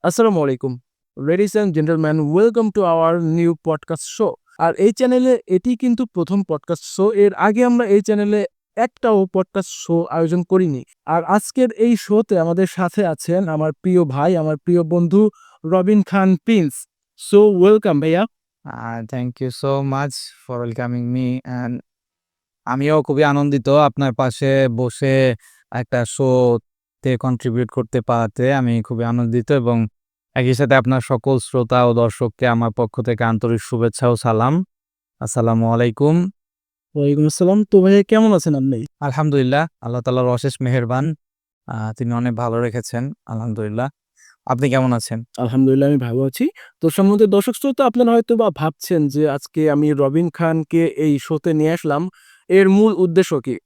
আসসালামু আলাইকুম। Ladies and gentleman, welcome to our new podcast show. আর এই চ্যানেলে এটি কিন্তু প্রথম পডকাস্ট শো। এর আগে আমরা এই চ্যানেলে একটাও পডকাস্ট শো আয়োজন করিনি। আর আজকের এই শোতে আমাদের সাথে আছেন আমার প্রিয় ভাই, আমার প্রিয় বন্ধু রবিন খান প্রিন্স। সো ওয়েলকাম ভাইয়া। Thank you so much for welcoming me and আমিও খুবই আনন্দিত আপনার পাশে বসে একটা শোতে কন্ট্রিবিউট করতে পারাতে আমি খুবই আনন্দিত এবং একই সাথে আপনার সকল শ্রোতা ও দর্শককে আমার পক্ষ থেকে আন্তরিক শুভেচ্ছা ও সালাম। আসসালামু আলাইকুম। ওয়ালাইকুম আসসালাম। তো ভাইয়া কেমন আছেন আপনি? আলহামদুলিল্লাহ, আল্লাহ তাআলার অশেষ মেহেরবান। তিনি অনেক ভালো রেখেছেন, আলহামদুলিল্লাহ। আপনি কেমন আছেন? আলহামদুলিল্লাহ আমি ভালো আছি। তো সম্বন্ধে দর্শক শ্রোতা আপনারা হয়তোবা ভাবছেন যে আজকে আমি রবিন খানকে এই শোতে নিয়ে আসলাম। এর মূল উদ্দেশ্য কি?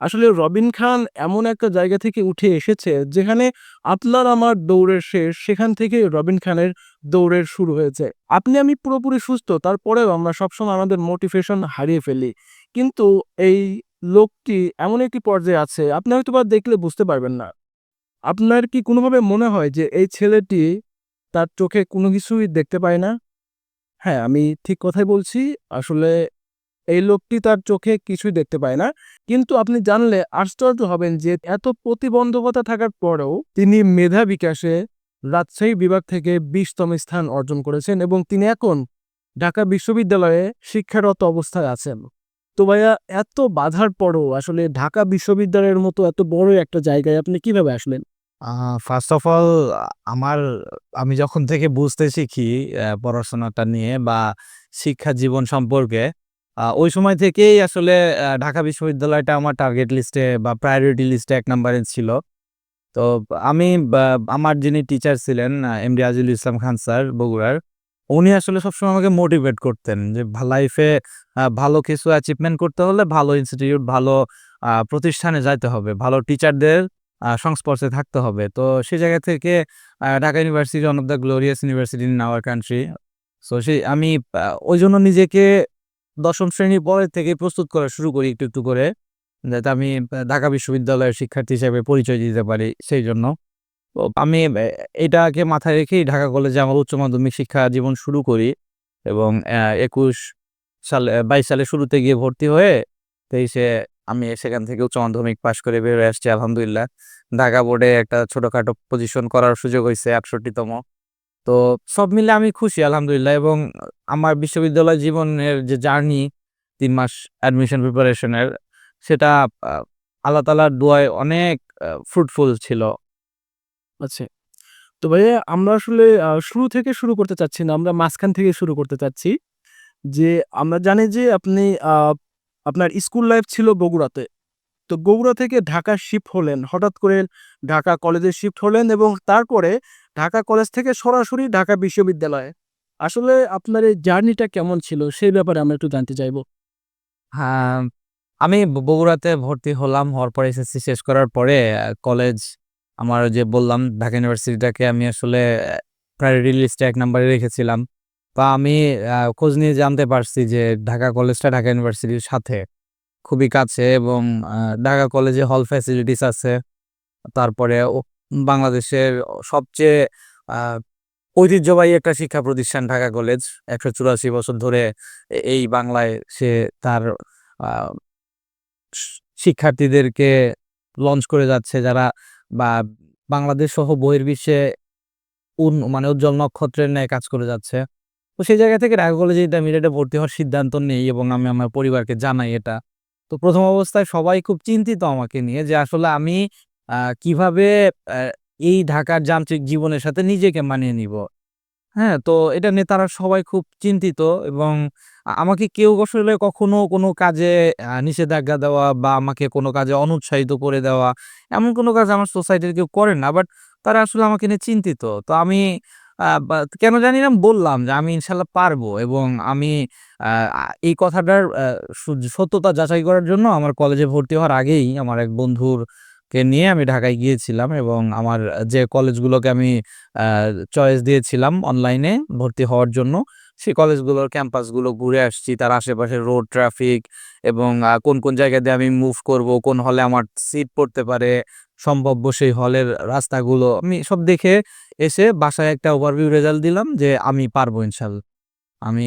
আসলে রবিন খান এমন একটা জায়গা থেকে উঠে এসেছে যেখানে আপনার আমার দৌড়ের শেষ, সেখান থেকে রবিন খানের দৌড়ের শুরু হয়েছে। আপনি আমি পুরোপুরি সুস্থ, তারপরেও আমরা সবসময় আমাদের মোটিভেশন হারিয়ে ফেলি। কিন্তু এই লোকটি এমন একটি পর্যায়ে আছে, আপনি হয়তোবা দেখলে বুঝতে পারবেন না। আপনার কি কোনোভাবে মনে হয় যে এই ছেলেটি তার চোখে কোনো কিছুই দেখতে পায় না? হ্যাঁ, আমি ঠিক কথাই বলছি। আসলে এই লোকটি তার চোখে কিছুই দেখতে পায় না। কিন্তু আপনি জানলে আশ্চর্য হবেন যে এত প্রতিবন্ধকতা থাকার পরেও তিনি মেধা বিকাশে রাজশাহী বিভাগ থেকে ২০তম স্থান অর্জন করেছেন এবং তিনি এখন ঢাকা বিশ্ববিদ্যালয়ে শিক্ষারত অবস্থায় আছেন। তো ভাইয়া, এত বাধার পরও আসলে ঢাকা বিশ্ববিদ্যালয়ের মতো এত বড় একটা জায়গায় আপনি কিভাবে আসলেন? ফার্স্ট অফ অল আমার আমি যখন থেকে বুঝতে শিখি পড়াশোনাটা নিয়ে বা শিক্ষা জীবন সম্পর্কে, ওই সময় থেকেই আসলে ঢাকা বিশ্ববিদ্যালয়টা আমার টার্গেট লিস্টে বা প্রায়োরিটি লিস্টে ১ নাম্বারে ছিল। তো আমি বা আমার যিনি টিচার ছিলেন এমডি আজিজুল ইসলাম খান স্যার বগুড়ার, উনি আসলে সবসময় আমাকে মোটিভেট করতেন যে লাইফে ভালো কিছু অ্যাচিভমেন্ট করতে হলে ভালো ইনস্টিটিউট, ভালো প্রতিষ্ঠানে যাইতে হবে। ভালো টিচারদের সংস্পর্শে থাকতে হবে। তো সে জায়গা থেকে Dhaka university one of the glorious university in our country. So সেই আমি ওইজন্য নিজেকে ১০ম শ্রেণীর পরের থেকেই প্রস্তুত করা শুরু করি একটু, একটু করে। যাতে আমি ঢাকা বিশ্ববিদ্যালয়ের শিক্ষার্থী হিসেবে পরিচয় দিতে পারি সেইজন্য। তো আমি এটাকে মাথায় রেখেই ঢাকা কলেজে আমার উচ্চ মাধ্যমিক শিক্ষা জীবন শুরু করি এবং ২১ সালে ২২ সালের শুরুতে গিয়ে ভর্তি হয়ে ২৩ এ আমি সেখান থেকে উচ্চ মাধ্যমিক পাশ করে বের হয়ে আসছি আলহামদুলিল্লাহ। ঢাকা বোর্ডে একটা ছোটখাটো পজিশন করার সুযোগ হইছে ৬১তম। তো সব মিলে আমি খুশি আলহামদুলিল্লাহ এবং আমার বিশ্ববিদ্যালয় জীবনের যে জার্নি ৩ মাস অ্যাডমিশন প্রিপারেশন এর সেটা আ আল্লাহ তাআলার দোয়ায় অনেক ফ্রুটফুল ছিল। আচ্ছা। তো ভাইয়া, আমরা আসলে শুরু থেকে শুরু করতে চাচ্ছি না। আমরা মাঝখান থেকে শুরু করতে চাচ্ছি। যে আমরা জানি যে আপনি আ আপনার স্কুল লাইফ ছিল বগুড়াতে। তো বগুড়া থেকে ঢাকা শিফট হলেন। হঠাৎ করে ঢাকা কলেজে শিফট হলেন এবং তারপরে ঢাকা কলেজ থেকে সরাসরি ঢাকা বিশ্ববিদ্যালয়ে। আসলে আপনার এই জার্নিটা কেমন ছিল? সেই ব্যাপারে আমরা একটু জানতে চাইবো। হ্যাঁ, আমি বগুড়াতে ভর্তি হলাম। হওয়ার পরে এসএসসি শেষ করার পরে কলেজ আমার ওই যে বললাম ঢাকা ইউনিভার্সিটিটাকে আমি আসলে প্রায়োরিটি লিস্টে ১ নাম্বারে রেখেছিলাম। বা আমি খোঁজ নিয়ে জানতে পারছি যে ঢাকা কলেজটা ঢাকা ইউনিভার্সিটির সাথে খুবই কাছে এবং আ ঢাকা কলেজে হল ফ্যাসিলিটিস আছে। তারপরে বাংলাদেশের সবচেয়ে আ ঐতিহ্যবাহী একটা শিক্ষা প্রতিষ্ঠান ঢাকা কলেজ। ১৮৪ বছর ধরে এই বাংলায় সে তার আ স শিক্ষার্থীদেরকে লঞ্চ করে যাচ্ছে যারা বা বাংলাদেশ সহ বহির্বিশ্বে মানে উজ্জ্বল নক্ষত্রের ন্যায় কাজ করে যাচ্ছে। তো সেই জায়গা থেকে ঢাকা কলেজে ইন্টারমিডিয়েটে ভর্তি হওয়ার সিদ্ধান্ত নেই এবং আমি আমার পরিবারকে জানাই এটা। তো ১ম অবস্থায় সবাই খুব চিন্তিত আমাকে নিয়ে যে আসলে আমি কিভাবে আ এই ঢাকার যান্ত্রিক জীবনের সাথে নিজেকে মানিয়ে নিবো। হ্যাঁ, তো এটা নিয়ে তারা সবাই খুব চিন্তিত এবং আমাকে কেউ আসলে কখনো কোনো কাজে নিষেধাজ্ঞা দেওয়া বা আমাকে কোনো কাজে অনুৎসাহিত করে দেওয়া, এমন কোনো কাজ আমার সোসাইটির কেউ করে না। বাট তারা আসলে আমাকে নিয়ে চিন্তিত। তো আমি বা কেন জানি না বললাম যে, "আমি ইনশাআল্লাহ পারবো" এবং আমি আ আ এই কথাটার সত্যতা যাচাই করার জন্য আমার কলেজে ভর্তি হওয়ার আগেই আমার এক বন্ধুকে নিয়ে আমি ঢাকায় গিয়েছিলাম এবং আমার যে কলেজগুলোকে আমি আ চয়েস দিয়েছিলাম অনলাইনে ভর্তি হওয়ার জন্য। সেই কলেজগুলোর ক্যাম্পাসগুলো ঘুরে আসছি। তার আশেপাশে রোড, ট্রাফিক এবং কোন, কোন জায়গা দিয়ে আমি মুভ করব, কোন হলে আমার সিট পড়তে পারে, সম্ভাব্য সেই হলের রাস্তাগুলো আমি সব দেখে এসে বাসায় একটা ওভারভিউ রেজাল্ট দিলাম যে আমি পারবো ইনশাল্লাহ। আমি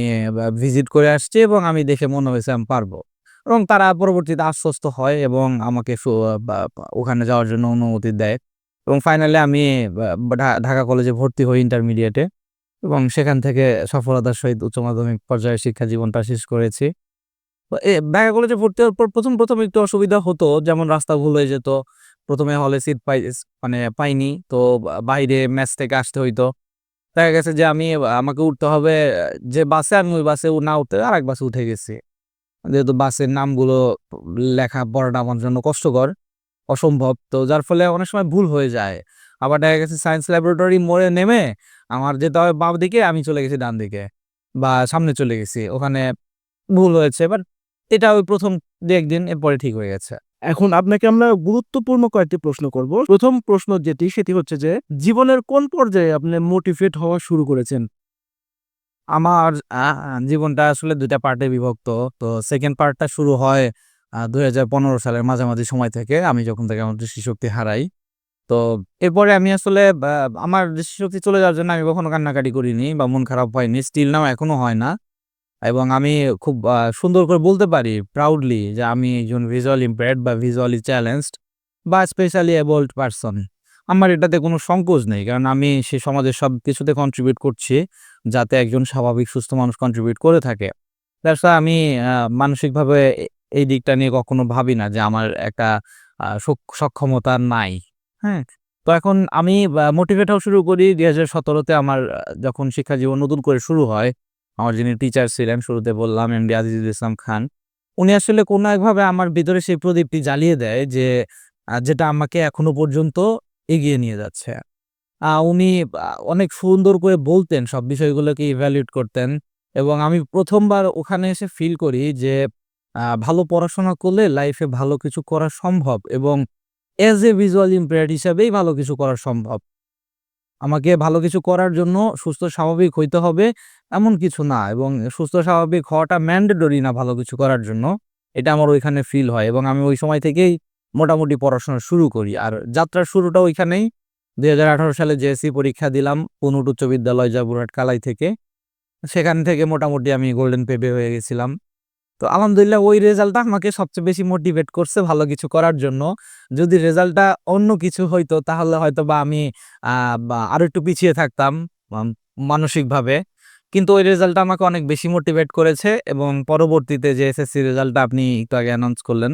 ভিজিট করে আসছি এবং আমি দেখে মনে হয়েছে আমি পারবো। এবং তারা পরবর্তীতে আশ্বস্ত হয় এবং আমাকে ওখানে যাওয়ার জন্য অনুমতি দেয়। এবং ফাইনালি আমি ঢাকা কলেজে ভর্তি হই ইন্টারমিডিয়েটে এবং সেখান থেকে সফলতার সহিত উচ্চ মাধ্যমিক পর্যায়ে শিক্ষা জীবনটা শেষ করেছি। তো ঢাকা কলেজে ভর্তি হওয়ার পর ১ম একটু অসুবিধা হতো। যেমন রাস্তা ভুল হয়ে যেত। ১ম এ হলে সিট মানে পাইনি। তো বাইরে মেস থেকে আসতে হইতো। দেখা গেছে যে আমাকে উঠতে হবে যে বাসে, আমি ওই বাসে না উঠতে আরেক বাসে উঠে গেছি। যেহেতু বাসের নামগুলো লেখা পড়াটা আমার জন্য কষ্টকর, অসম্ভব। তো যার ফলে অনেক সময় ভুল হয়ে যায়। আবার দেখা গেছে সায়েন্স ল্যাবরেটরি মোড়ে নেমে আমার যেতে হবে বাম দিকে, আমি চলে গেছি ডান দিকে বা সামনে চলে গেছি। ওখানে ভুল হয়েছে। বাট এটা ওই ১ম ২-১ দিন, এরপরে ঠিক হয়ে গেছে। এখন আপনাকে আমরা গুরুত্বপূর্ণ কয়েকটি প্রশ্ন করব। ১ম প্রশ্ন যেটি সেটি হচ্ছে যে জীবনের কোন পর্যায়ে আপনি মোটিভেট হওয়া শুরু করেছেন? আমার জীবনটা আসলে ২ টা পার্টে বিভক্ত। তো 2nd পার্টটা শুরু হয় ২০১৫ সালের মাঝামাঝি সময় থেকে। আমি যখন থেকে আমার দৃষ্টিশক্তি হারাই। তো এরপরে আমি আসলে আমার দৃষ্টিশক্তি চলে যাওয়ার জন্য আমি কখনো কান্নাকাটি করিনি বা মন খারাপ হয়নি। স্টিল নাও এখনো হয় না। এবং আমি খুব সুন্দর করে বলতে পারি প্রাউডলি যে আমি একজন ভিজুয়ালি ইম্পেয়ার্ড বা ভিজুয়ালি চ্যালেঞ্জড বা স্পেশালি এবলড পারসন। আমার এটাতে কোনো সংকোচ নেই। কারণ আমি সে সমাজের সবকিছুতে কন্ট্রিবিউট করছি, যাতে একজন স্বাভাবিক সুস্থ মানুষ কন্ট্রিবিউট করে থাকে। দ্যাটস ওয়াই আমি মানসিকভাবে এই দিকটা নিয়ে কখনো ভাবি না যে আমার একটা সক্ষমতা নাই। হ্যাঁ? তো এখন আমি মোটিভেট হওয়া শুরু করি ২০১৭ তে আমার যখন শিক্ষা জীবন নতুন করে শুরু হয়। আমার যিনি টিচার ছিলেন শুরুতে বললাম এমডি আজিজুল ইসলাম খান। উনি আসলে কোনো একভাবে আমার ভিতরে সেই প্রদীপটি জ্বালিয়ে দেয় যে যেটা আমাকে এখনো পর্যন্ত এগিয়ে নিয়ে যাচ্ছে। উনি অনেক সুন্দর করে বলতেন, সব বিষয়গুলোকে ইভ্যালুয়েট করতেন এবং আমি ১ম বার ওখানে এসে ফিল করি যে ভালো পড়াশোনা করলে লাইফে ভালো কিছু করা সম্ভব এবং এজ এ ভিজুয়াল ইম্পেয়ার্ড হিসাবেই ভালো কিছু করা সম্ভব। আমাকে ভালো কিছু করার জন্য সুস্থ স্বাভাবিক হইতে হবে এমন কিছু না এবং সুস্থ স্বাভাবিক হওয়াটা ম্যান্ডেটরি না ভালো কিছু করার জন্য। এটা আমার ওইখানে ফিল হয় এবং আমি ওই সময় থেকেই মোটামুটি পড়াশোনা শুরু করি। আর যাত্রার শুরুটা ওইখানেই। ২০১৮ সালে জেএসসি পরীক্ষা দিলাম পুনর উচ্চ বিদ্যালয় জয়পুরহাট কালাই থেকে। সেখান থেকে মোটামুটি আমি গোল্ডেন পেপে হয়ে গেছিলাম। তো আলহামদুলিল্লাহ ওই রেজাল্টটা আমাকে সবচেয়ে বেশি মোটিভেট করছে ভালো কিছু করার জন্য। যদি রেজাল্টটা অন্য কিছু হইতো তাহলে হয়তোবা আমি আ বা আরো একটু পিছিয়ে থাকতাম আম মানসিকভাবে। কিন্তু ওই রেজাল্টটা আমাকে অনেক বেশি মোটিভেট করেছে এবং পরবর্তীতে যে এসএসসি রেজাল্টটা আপনি একটু আগে অ্যানাউন্স করলেন,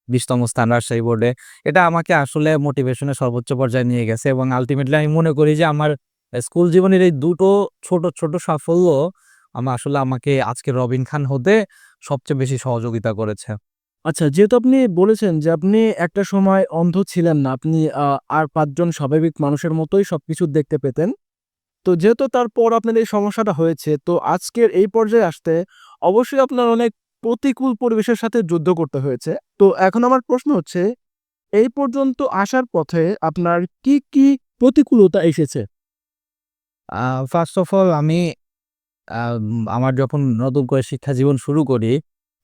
২০তম স্থান রাজশাহী বোর্ডে। এটা আমাকে আসলে মোটিভেশনের সর্বোচ্চ পর্যায়ে নিয়ে গেছে এবং আল্টিমেটলি আমি মনে করি যে আমার স্কুল জীবনের এই দুটো ছোট সাফল্য আসলে আমাকে আজকে রবিন খান হতে সবচেয়ে বেশি সহযোগিতা করেছে। আচ্ছা, যেহেতু আপনি বলেছেন যে আপনি একটা সময় অন্ধ ছিলেন না। আপনি আর ৫ জন স্বাভাবিক মানুষের মতোই সবকিছু দেখতে পেতেন। তো যেহেতু তারপর আপনার এই সমস্যাটা হয়েছে, তো আজকের এই পর্যায়ে আসতে অবশ্যই আপনার অনেক প্রতিকূল পরিবেশের সাথে যুদ্ধ করতে হয়েছে। তো এখন আমার প্রশ্ন হচ্ছে, এই পর্যন্ত আসার পথে আপনার কি প্রতিকূলতা এসেছে? আ ফার্স্ট অফ অল আমি আমার যখন নতুন করে শিক্ষা জীবন শুরু করি,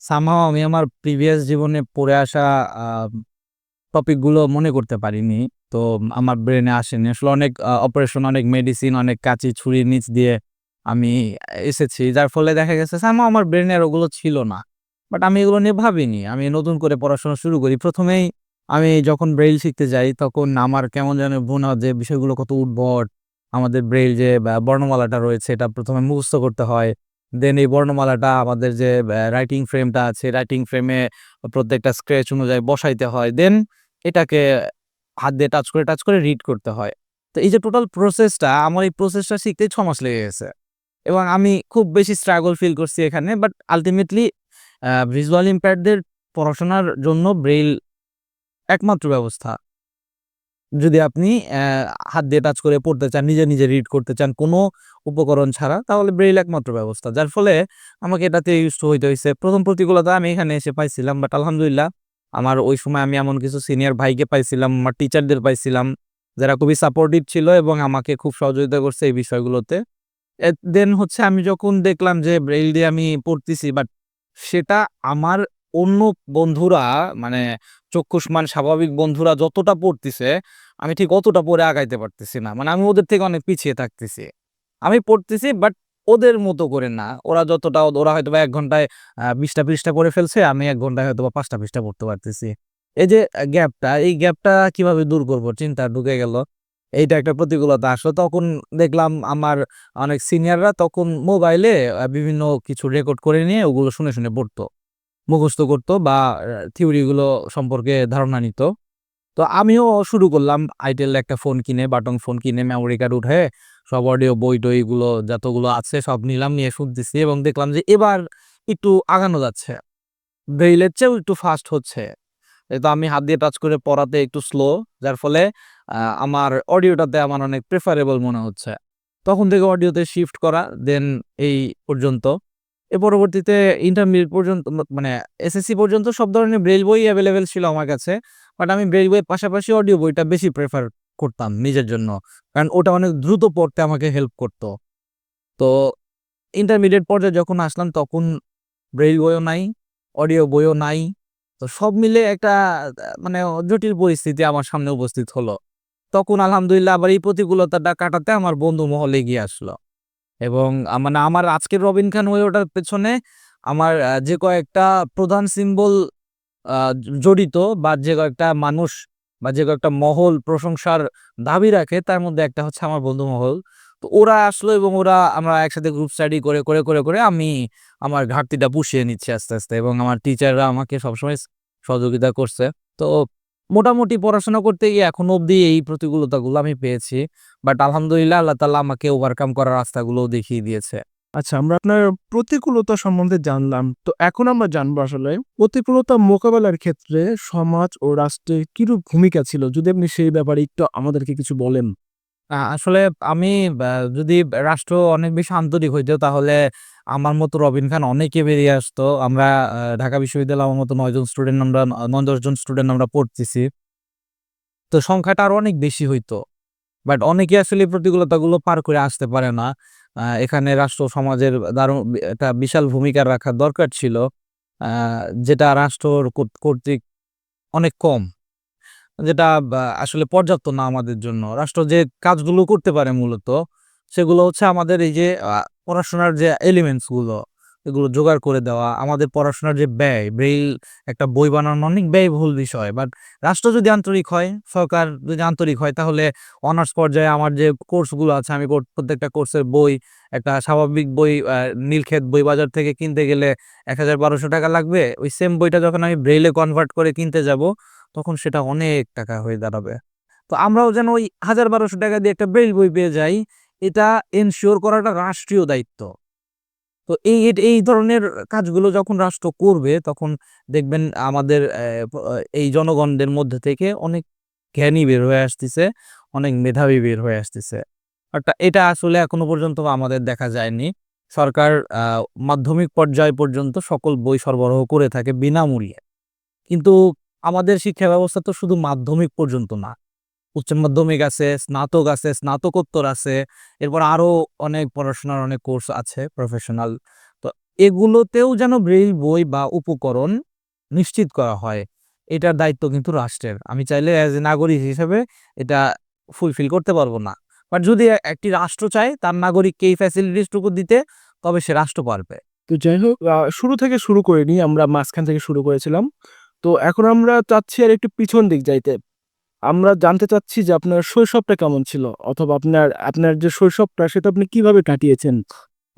somehow আমি আমার প্রিভিয়াস জীবনে পড়ে আসা আ টপিক গুলো মনে করতে পারিনি। তো আমার ব্রেইনে আসেনি। আসলে অনেক অপারেশন, অনেক মেডিসিন, অনেক কাঁচি ছুরির নিচ দিয়ে আমি এসেছি। যার ফলে দেখা গেছে somehow আমার ব্রেইনে আর ওগুলো ছিল না। বাট আমি এগুলো নিয়ে ভাবিনি। আমি নতুন করে পড়াশোনা শুরু করি। ১ম এই আমি যখন ব্রেইল শিখতে যাই তখন আমার কেমন যেন মনে হয় যে বিষয়গুলো কত উদ্ভট। আমাদের ব্রেইল যে বর্ণমালাটা রয়েছে এটা ১ম এ মুখস্থ করতে হয়। দেন এই বর্ণমালাটা আমাদের যে রাইটিং ফ্রেমটা আছে, রাইটিং ফ্রেমে প্রত্যেকটা স্ক্র্যাচ অনুযায়ী বসাইতে হয়। দেন এটাকে হাত দিয়ে টাচ করে রিড করতে হয়। তো এই যে টোটাল প্রসেসটা, আমার এই প্রসেসটা শিখতেই ৬ মাস লেগে গেছে। এবং আমি খুব বেশি স্ট্রাগল ফিল করছি এখানে। বাট আল্টিমেটলি ভিজুয়াল ইম্পেয়ার্ড দের পড়াশোনার জন্য ব্রেইল একমাত্র ব্যবস্থা। যদি আপনি হাত দিয়ে টাচ করে পড়তে চান, নিজে রিড করতে চান কোনো উপকরণ ছাড়া, তাহলে ব্রেইল একমাত্র ব্যবস্থা। যার ফলে আমাকে এটাতে ইউজড টু হইতে হইছে। ১ম প্রতিকূলতা আমি এখানে এসে পাইছিলাম। বাট আলহামদুলিল্লাহ আমার ওই সময় আমি এমন কিছু সিনিয়র ভাইকে পাইছিলাম, আমার টিচারদের পাইছিলাম, যারা খুবই সাপোর্টিভ ছিল এবং আমাকে খুব সহযোগিতা করছে এই বিষয়গুলোতে। দেন হচ্ছে আমি যখন দেখলাম যে ব্রেইল দিয়ে আমি পড়তেছি বাট সেটা আমার অন্য বন্ধুরা মানে চক্ষুষ্মান স্বাভাবিক বন্ধুরা যতটা পড়তিছে আমি ঠিক অতটা পড়ে আগাইতে পারতেছি না। মানে আমি ওদের থেকে অনেক পিছিয়ে থাকতেছি। আমি পড়তেছি বাট ওদের মতো করে না। ওরা হয়তোবা ১ ঘন্টায় ২০ টা পৃষ্ঠা পড়ে ফেলছে। আমি ১ ঘন্টায় হয়তোবা ৫ টা পৃষ্ঠা পড়তে পারতেছি। এই যে এই গ্যাপটা কিভাবে দূর করব চিন্তা ঢুকে গেল। এইটা একটা প্রতিকূলতা আসলো। তখন দেখলাম আমার অনেক সিনিয়ররা তখন মোবাইলে বিভিন্ন কিছু রেকর্ড করে নিয়ে ওগুলো শুনে, শুনে পড়তো। মুখস্থ করত বা থিওরি গুলো সম্পর্কে ধারণা নিত। তো আমিও শুরু করলাম আইটেল একটা ফোন কিনে, বাটন ফোন কিনে মেমোরি কার্ড উঠায়ে সব অডিও বই-টই গুলো যতগুলো আছে সব নিলাম, নিয়ে শুনতেছি এবং দেখলাম যে এবার একটু আগানো যাচ্ছে। ব্রেইলের চেয়েও একটু ফাস্ট হচ্ছে। তো আমি হাত দিয়ে টাচ করে পড়াতে একটু স্লো, যার ফলে আমার অডিওটাতে আমার অনেক প্রেফারেবল মনে হচ্ছে। তখন থেকে অডিওতে শিফট করা, দেন এই পর্যন্ত। পরবর্তীতে ইন্টারমিডিয়েট পর্যন্ত মানে এসএসসি পর্যন্ত সব ধরনের ব্রেইল বই এভেইলেবল ছিল আমার কাছে। বাট আমি ব্রেইল বইয়ের পাশাপাশি অডিও বইটা বেশি প্রেফার করতাম নিজের জন্য। কারণ ওটা অনেক দ্রুত পড়তে আমাকে হেল্প করত। তো ইন্টারমিডিয়েট পর্যায়ে যখন আসলাম তখন ব্রেইল বইও নাই, অডিও বইও নাই। তো সব মিলে একটা মানে জটিল পরিস্থিতি আমার সামনে উপস্থিত হলো। তখন আলহামদুলিল্লাহ আবার এই প্রতিকূলতাটা কাটাতে আমার বন্ধু মহল এগিয়ে আসলো। এবং মানে আমার আজকের রবিন খান হয়ে ওঠার পেছনে আমার যে কয়েকটা প্রধান সিম্বল জড়িত বা যে কয়েকটা মানুষ বা যে কয়েকটা মহল প্রশংসার দাবি রাখে তার মধ্যে একটা হচ্ছে আমার বন্ধু মহল। তো ওরা আসলো এবং আমরা একসাথে গ্রুপ স্টাডি করে আমি আমার ঘাটতিটা পুষিয়ে নিচ্ছি আস্তে, আস্তে এবং আমার টিচাররা আমাকে সবসময় সহযোগিতা করছে। তো মোটামুটি পড়াশোনা করতে গিয়ে এখনো অবধি এই প্রতিকূলতাগুলো আমি পেয়েছি। বাট আলহামদুলিল্লাহ আল্লাহ তাআলা আমাকে ওভারকাম করার রাস্তাগুলোও দেখিয়ে দিয়েছে। আচ্ছা, আমরা আপনার প্রতিকূলতা সম্বন্ধে জানলাম। তো এখন আমরা জানবো আসলে প্রতিকূলতা মোকাবেলার ক্ষেত্রে সমাজ ও রাষ্ট্রের কিরূপ ভূমিকা ছিল? যদি আপনি সেই ব্যাপারে একটু আমাদেরকে কিছু বলেন। আসলে আমি যদি রাষ্ট্র অনেক বেশি আন্তরিক হইতো তাহলে আমার মতো রবিন খান অনেকে বেরিয়ে আসতো। আমরা ঢাকা বিশ্ববিদ্যালয়ে আমার মতো ৯ জন স্টুডেন্ট আমরা ৯-১০ জন স্টুডেন্ট আমরা পড়তেছি। তো সংখ্যাটা আরো অনেক বেশি হইতো। বাট অনেকে আসলে এই প্রতিকূলতাগুলো পার করে আসতে পারে না। এখানে রাষ্ট্র সমাজের দারুণ একটা বিশাল ভূমিকা রাখার দরকার ছিল। আ যেটা রাষ্ট্রর কর্তৃক অনেক কম। যেটা আসলে পর্যাপ্ত না আমাদের জন্য। রাষ্ট্র যে কাজগুলো করতে পারে মূলত, সেগুলো হচ্ছে আমাদের এই যে পড়াশোনার যে এলিমেন্টস গুলো, এগুলো জোগাড় করে দেওয়া। আমাদের পড়াশোনার যে ব্যয়, ব্রেইল একটা বই বানানো অনেক ব্যয়বহুল বিষয়। বাট রাষ্ট্র যদি আন্তরিক হয়, সরকার যদি আন্তরিক হয়, তাহলে অনার্স পর্যায়ে আমার যে কোর্সগুলো আছে, আমি প্রত্যেকটা কোর্সের বই, একটা স্বাভাবিক বই নীলক্ষেত বই বাজার থেকে কিনতে গেলে ৳১,০০০-১,২০০ লাগবে। ওই সেম বইটা যখন আমি ব্রেইলে কনভার্ট করে কিনতে যাব তখন সেটা অনেক টাকা হয়ে দাঁড়াবে। তো আমরাও যেন ওই ৳১,০০০-১,২০০ দিয়ে একটা ব্রেইল বই পেয়ে যাই, এটা এনশিওর করাটা রাষ্ট্রীয় দায়িত্ব। তো এই ধরনের কাজগুলো যখন রাষ্ট্র করবে তখন দেখবেন আমাদের এই জনগণদের মধ্যে থেকে অনেক জ্ঞানী বের হয়ে আসতেছে, অনেক মেধাবী বের হয়ে আসতেছে। এটা আসলে এখনো পর্যন্ত আমাদের দেখা যায়নি। সরকার আ মাধ্যমিক পর্যায় পর্যন্ত সকল বই সরবরাহ করে থাকে বিনামূল্যে। কিন্তু আমাদের শিক্ষা ব্যবস্থা তো শুধু মাধ্যমিক পর্যন্ত না। উচ্চ মাধ্যমিক আছে, স্নাতক আছে, স্নাতকোত্তর আছে। এরপর আরো অনেক পড়াশোনার অনেক কোর্স আছে প্রফেশনাল। তো এগুলোতেও যেন ব্রেইল বই বা উপকরণ নিশ্চিত করা হয়। এটার দায়িত্ব কিন্তু রাষ্ট্রের। আমি চাইলে অ্যাজ এ নাগরিক হিসেবে এটা ফুলফিল করতে পারব না। বাট যদি একটি রাষ্ট্র চায় তার নাগরিককে এই ফ্যাসিলিটিস টুকু দিতে, তবে সে রাষ্ট্র পারবে। তো যাই হোক, শুরু থেকে শুরু করিনি, আমরা মাঝখান থেকে শুরু করেছিলাম। তো এখন আমরা চাচ্ছি আরেকটু পিছন দিক যাইতে। আমরা জানতে চাচ্ছি যে আপনার শৈশবটা কেমন ছিল? অথবা আপনার আপনার যে শৈশবটা সেটা আপনি কিভাবে কাটিয়েছেন?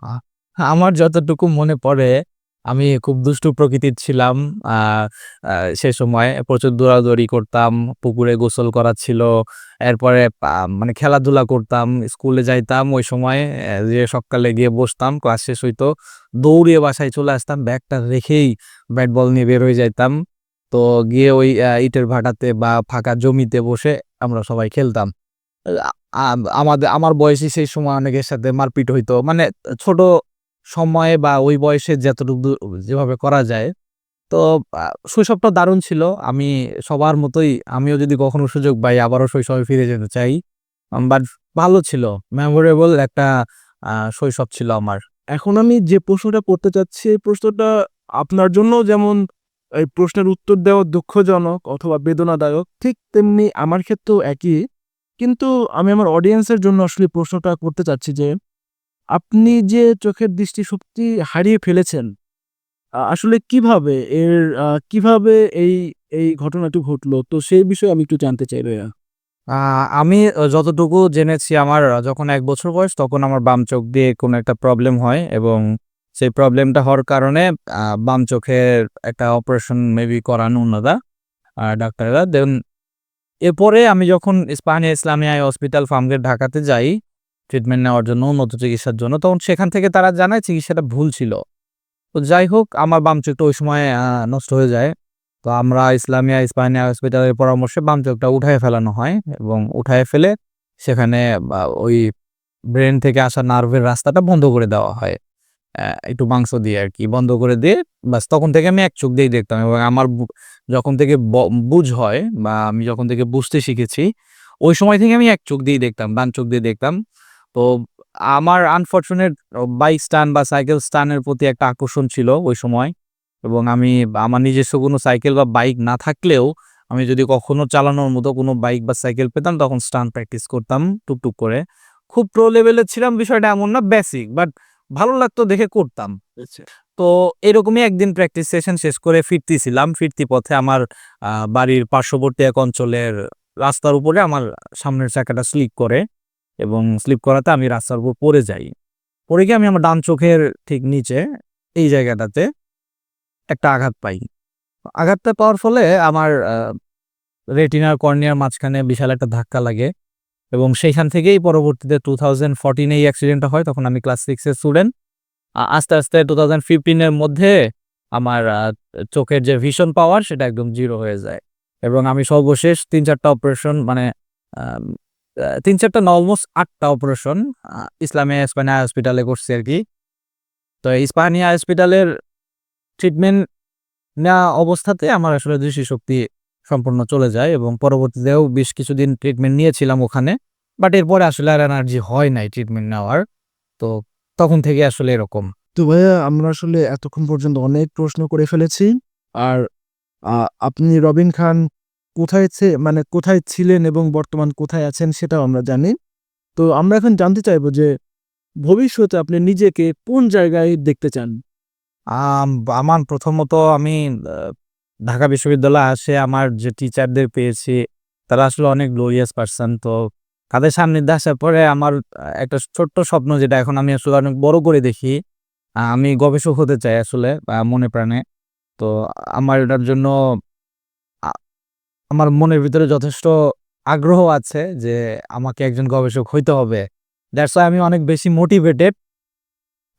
আ আমার যতটুকু মনে পড়ে, আমি খুব দুষ্টু প্রকৃতির ছিলাম। আ আ সে সময় প্রচুর দৌড়াদৌড়ি করতাম, পুকুরে গোসল করা ছিল। এরপরে মানে খেলাধুলা করতাম, স্কুলে যাইতাম। ওই সময় যেয়ে সকালে গিয়ে বসতাম, ক্লাস শেষ হইতো। দৌড়িয়ে বাসায় চলে আসতাম। ব্যাগটা রেখেই ব্যাট বল নিয়ে বের হয়ে যাইতাম। তো গিয়ে ওই ইটের ভাটাতে বা ফাঁকা জমিতে বসে আমরা সবাই খেলতাম। আ আমার বয়সী সেই সময় অনেকের সাথে মারপিট হইতো। মানে ছোট সময়ে বা ওই বয়সে যতটুকু যেভাবে করা যায়। তো আ শৈশবটা দারুণ ছিল। আমি সবার মতোই আমিও যদি কখনো সুযোগ পাই আবারও শৈশবে ফিরে যেতে চাই। বাট ভালো ছিল। মেমোরেবল একটা শৈশব ছিল আমার। এখন আমি যে প্রশ্নটা করতে চাচ্ছি, এই প্রশ্নটা আপনার জন্যও যেমন এই প্রশ্নের উত্তর দেওয়া দুঃখজনক অথবা বেদনাদায়ক, ঠিক তেমনি আমার ক্ষেত্রেও একই। কিন্তু আমি আমার অডিয়েন্সের জন্য আসলে প্রশ্নটা করতে চাচ্ছি যে, আপনি যে চোখের দৃষ্টিশক্তি হারিয়ে ফেলেছেন, আসলে কিভাবে কিভাবে এই ঘটনাটি ঘটলো? তো সেই বিষয়ে আমি একটু জানতে চাই ভাইয়া। আ আমি যতটুকু জেনেছি আমার যখন ১ বছর বয়স তখন আমার বাম চোখ দিয়ে কোনো একটা প্রবলেম হয় এবং সেই প্রবলেমটা হওয়ার কারণে বাম চোখের একটা অপারেশন মেবি করান উনারা ডাক্তাররা। দেন এরপরে আমি যখন স্পানিয়া ইসলামিয়া আই হসপিটাল ফার্মগেট ঢাকাতে যাই ট্রিটমেন্ট নেওয়ার জন্য, উন্নত চিকিৎসার জন্য, তখন সেখান থেকে তারা জানায় চিকিৎসাটা ভুল ছিল। তো যাই হোক আমার বাম চোখটা ওই সময় নষ্ট হয়ে যায়। তো আমরা ইসলামিয়া ইস্পাহানিয়া হসপিটালের পরামর্শে বাম চোখটা উঠায়ে ফেলানো হয় এবং উঠায়ে ফেলে সেখানে ওই ব্রেন থেকে আসা নার্ভের রাস্তাটা বন্ধ করে দেওয়া হয়। একটু মাংস দিয়ে আরকি বন্ধ করে দিয়ে ব্যাস তখন থেকে আমি এক চোখ দিয়েই দেখতাম এবং আমার যখন থেকে বুঝ হয় বা আমি যখন থেকে বুঝতে শিখেছি, ওই সময় থেকে আমি এক চোখ দিয়েই দেখতাম, ডান চোখ দিয়ে দেখতাম। তো আমার আনফরচুনেট বাইক স্টান্ট বা সাইকেল স্টান্টের প্রতি একটা আকর্ষণ ছিল ওই সময় এবং আমি আমার নিজস্ব কোনো সাইকেল বা বাইক না থাকলেও আমি যদি কখনো চালানোর মতো কোনো বাইক বা সাইকেল পেতাম তখন স্টান্ট প্র্যাকটিস করতাম টুকটুক করে। খুব প্রো লেভেলের ছিলাম বিষয়টা এমন না, বেসিক বাট ভালো লাগতো দেখে করতাম। আচ্ছা। তো এরকমই একদিন প্র্যাকটিস সেশন শেষ করে ফিরতিছিলাম। ফিরতি পথে আমার বাড়ির পার্শ্ববর্তী এক অঞ্চলের রাস্তার উপরে আমার সামনের চাকাটা স্লিপ করে এবং স্লিপ করাতে আমি রাস্তার উপর পড়ে যাই। পড়ে গিয়ে আমি আমার ডান চোখের ঠিক নিচে এই জায়গাটাতে একটা আঘাত পাই। আঘাতটা পাওয়ার ফলে আমার রেটিনার কর্নিয়ার মাঝখানে বিশাল একটা ধাক্কা লাগে এবং সেইখান থেকেই পরবর্তীতে 2014 এই অ্যাক্সিডেন্টটা হয়। তখন আমি ক্লাস 6 এর স্টুডেন্ট। আস্তে, আস্তে 2015 এর মধ্যে আমার চোখের যে ভিশন পাওয়ার সেটা একদম 0 হয়ে যায়। এবং আমি সর্বশেষ ৩-৪ টা অপারেশন মানে আম আ ৩-৪ টা না অলমোস্ট ৮ টা অপারেশন ইসলামিয়া ইস্পাহানিয়া হসপিটালে করছি আরকি। তো ইস্পাহানিয়া হসপিটালের ট্রিটমেন্ট নেওয়া অবস্থাতে আমার আসলে দৃষ্টিশক্তি সম্পূর্ণ চলে যায় এবং পরবর্তীতেও বেশ কিছুদিন ট্রিটমেন্ট নিয়েছিলাম ওখানে। বাট এরপরে আসলে আর এনার্জি হয় নাই ট্রিটমেন্ট নেওয়ার। তো তখন থেকে আসলে এরকম। তো ভাইয়া আমরা আসলে এতক্ষণ পর্যন্ত অনেক প্রশ্ন করে ফেলেছি। আর আ আপনি রবিন খান মানে কোথায় ছিলেন এবং বর্তমান কোথায় আছেন সেটাও আমরা জানি। তো আমরা এখন জানতে চাইবো যে ভবিষ্যতে আপনি নিজেকে কোন জায়গায় দেখতে চান? আম আমার প্রথমত আমি আ ঢাকা বিশ্ববিদ্যালয়ে আসে আমার যে টিচারদের পেয়েছি, তারা আসলে অনেক গ্লোরিয়াস পারসন। তো তাদের সান্নিধ্যে আসার পরে আমার একটা ছোট্ট স্বপ্ন যেটা এখন আমি আসলে অনেক বড় করে দেখি। আমি গবেষক হতে চাই আসলে মনে প্রাণে। তো আমার এটার জন্য আ আমার মনের ভিতরে যথেষ্ট আগ্রহ আছে যে আমাকে একজন গবেষক হইতে হবে। দ্যাটস ওয়াই আমি অনেক বেশি মোটিভেটেড